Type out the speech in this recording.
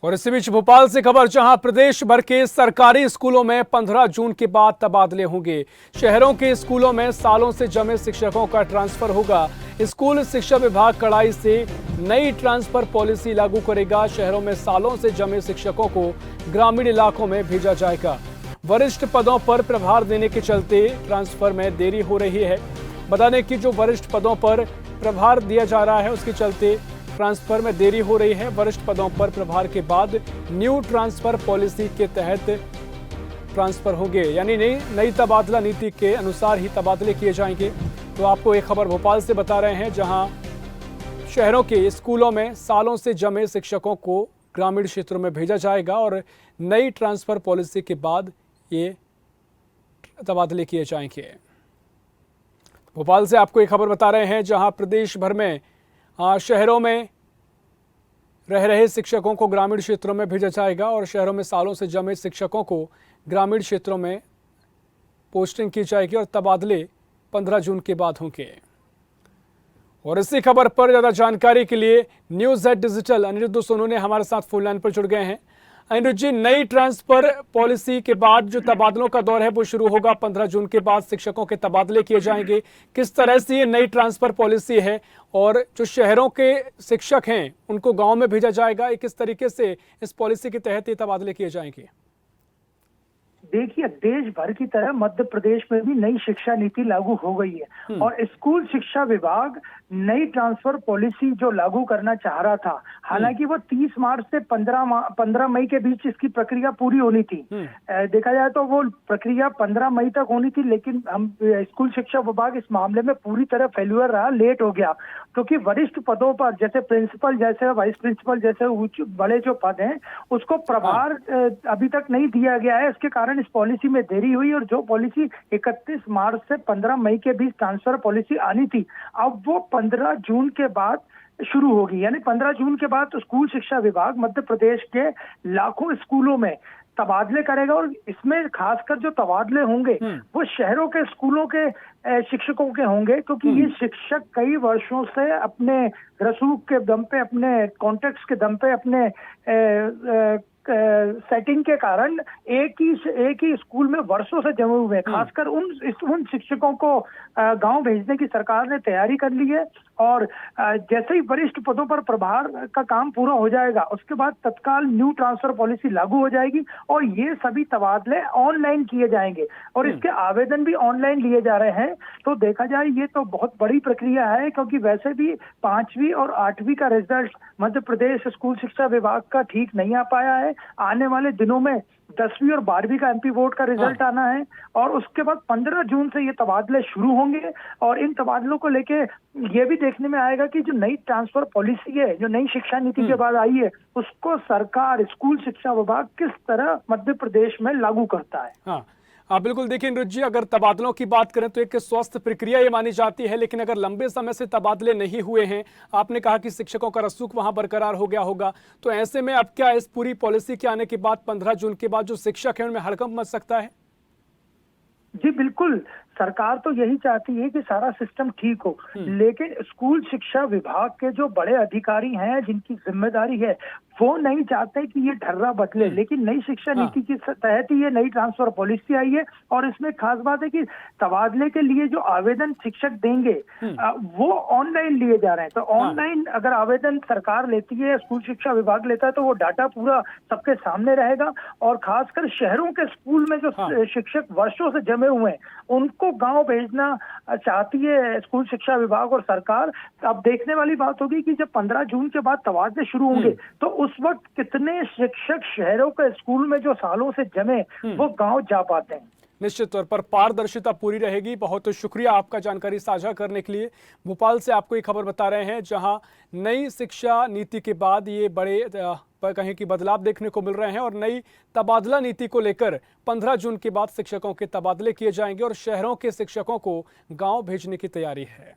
और इसी बीच भोपाल से खबर, जहां प्रदेश भर के सरकारी स्कूलों में 15 जून के बाद तबादले होंगे। शहरों के स्कूलों में सालों से जमे शिक्षकों का ट्रांसफर होगा। स्कूल शिक्षा विभाग कड़ाई से नई ट्रांसफर पॉलिसी लागू करेगा। शहरों में सालों से जमे शिक्षकों को ग्रामीण इलाकों में भेजा जाएगा। वरिष्ठ पदों पर प्रभार देने के चलते ट्रांसफर में देरी हो रही है। बता दें कि जो वरिष्ठ पदों पर प्रभार दिया जा रहा है, उसके चलते ट्रांसफर में देरी हो रही है। वरिष्ठ पदों पर प्रभार के बाद न्यू ट्रांसफर पॉलिसी के तहत ट्रांसफर होंगे, यानी नई तबादला नीति के अनुसार ही तबादले किए जाएंगे। तो आपको एक खबर भोपाल से बता रहे हैं, जहां शहरों के स्कूलों में सालों से जमे शिक्षकों को ग्रामीण क्षेत्रों में भेजा जाएगा और नई ट्रांसफर पॉलिसी के बाद ये तबादले किए जाएंगे। भोपाल से आपको एक खबर बता रहे हैं, जहां प्रदेश भर में शहरों में रह रहे शिक्षकों को ग्रामीण क्षेत्रों में भेजा जाएगा और शहरों में सालों से जमे शिक्षकों को ग्रामीण क्षेत्रों में पोस्टिंग की जाएगी और तबादले 15 जून के बाद होंगे। और इसी खबर पर ज़्यादा जानकारी के लिए news at digital Anirudh Sonu ने हमारे साथ फोन लाइन पर जुड़ गए हैं। अनिरुद्ध जी, नई ट्रांसफर पॉलिसी के बाद जो तबादलों का दौर है वो शुरू होगा। 15 जून के बाद शिक्षकों के तबादले किए जाएंगे। किस तरह से ये नई ट्रांसफर पॉलिसी है और जो शहरों के शिक्षक हैं उनको गांव में भेजा जाएगा, ये किस तरीके से इस पॉलिसी के तहत ये तबादले किए जाएंगे? देखिए, देश भर की तरह मध्य प्रदेश में भी नई शिक्षा नीति लागू हो गई है और स्कूल शिक्षा विभाग नई ट्रांसफर पॉलिसी जो लागू करना चाह रहा था। हालांकि वो 30 मार्च से 15 मई के बीच इसकी प्रक्रिया पूरी होनी थी। देखा जाए तो वो प्रक्रिया 15 मई तक होनी थी, लेकिन हम स्कूल शिक्षा विभाग इस मामले में पूरी तरह फेल्यूर रहा, लेट हो गया। क्योंकि वरिष्ठ पदों पर जैसे प्रिंसिपल, जैसे वाइस प्रिंसिपल, जैसे बड़े जो पद हैं उसको प्रभार अभी तक नहीं दिया गया है। इसके कारण इस पॉलिसी में देरी हुई और जो पॉलिसी 31 मार्च से 15 मई के बीच ट्रांसफर पॉलिसी आनी थी, अब वो 15 जून के बाद शुरू होगी। यानी 15 जून के बाद तो स्कूल शिक्षा विभाग मध्य प्रदेश के लाखों स्कूलों में तबादले करेगा और इसमें खासकर जो तबादले होंगे वो शहरों के स्कूलों के शिक्षकों के होंगे, क्योंकि ये शिक्षक कई वर्षों से अपने रसूख के दम पे, अपने कॉन्टेक्ट्स के दम पे, अपने सेटिंग के कारण एक ही स्कूल में वर्षों से जमे हुए हैं। खासकर उन शिक्षकों को गांव भेजने की सरकार ने तैयारी कर ली है और जैसे ही वरिष्ठ पदों पर प्रभार का काम पूरा हो जाएगा उसके बाद तत्काल न्यू ट्रांसफर पॉलिसी लागू हो जाएगी और ये सभी तबादले ऑनलाइन किए जाएंगे और इसके आवेदन भी ऑनलाइन लिए जा रहे हैं। तो देखा जाए ये तो बहुत बड़ी प्रक्रिया है, क्योंकि वैसे भी 5वीं और 8वीं का रिजल्ट मध्य प्रदेश स्कूल शिक्षा विभाग का ठीक नहीं आ पाया है। आने वाले दिनों में 10वीं और 12वीं का एमपी बोर्ड का रिजल्ट आना है और उसके बाद 15 जून से ये तबादले शुरू होंगे और इन तबादलों को लेके ये भी देखने में आएगा कि जो नई ट्रांसफर पॉलिसी है, जो नई शिक्षा नीति के बाद आई है, उसको सरकार, स्कूल शिक्षा विभाग किस तरह मध्य प्रदेश में लागू करता है। हाँ, बिल्कुल। देखिए अनिरुद्ध जी, अगर तबादलों की बात करें तो एक स्वस्थ प्रक्रिया ये मानी जाती है, लेकिन अगर लंबे समय से तबादले नहीं हुए हैं, आपने कहा कि शिक्षकों का रसूख वहां बरकरार हो गया होगा, तो ऐसे में अब क्या इस पूरी पॉलिसी के आने के बाद 15 जून के बाद जो शिक्षक है उनमें हड़कंप मच सकता है? जी बिल्कुल, सरकार तो यही चाहती है कि सारा सिस्टम ठीक हो, लेकिन स्कूल शिक्षा विभाग के जो बड़े अधिकारी हैं, जिनकी जिम्मेदारी है, वो नहीं चाहते कि ये ढर्रा बदले। लेकिन नई शिक्षा नीति के तहत ही ये नई ट्रांसफर पॉलिसी आई है और इसमें खास बात है कि तबादले के लिए जो आवेदन शिक्षक देंगे वो ऑनलाइन लिए जा रहे हैं। तो ऑनलाइन अगर आवेदन सरकार लेती है, स्कूल शिक्षा विभाग लेता है, तो वो डाटा पूरा सबके सामने रहेगा और खासकर शहरों के स्कूल में जो शिक्षक वर्षों से जमे हुए हैं उनको गांव भेजना चाहती है स्कूल शिक्षा विभाग और सरकार। अब देखने वाली बात होगी कि जब 15 जून के बाद तबादले शुरू होंगे तो उस वक्त कितने शिक्षक शहरों के स्कूल में जो सालों से जमे वो गांव जा पाते हैं। निश्चित तौर पर पारदर्शिता पूरी रहेगी। बहुत शुक्रिया आपका जानकारी साझा करने के लिए। भोपाल से आपको ये खबर बता रहे हैं, जहां नई शिक्षा नीति के बाद ये बड़े कहें कि बदलाव देखने को मिल रहे हैं और नई तबादला नीति को लेकर 15 जून के बाद शिक्षकों के तबादले किए जाएंगे और शहरों के शिक्षकों को गांव भेजने की तैयारी है।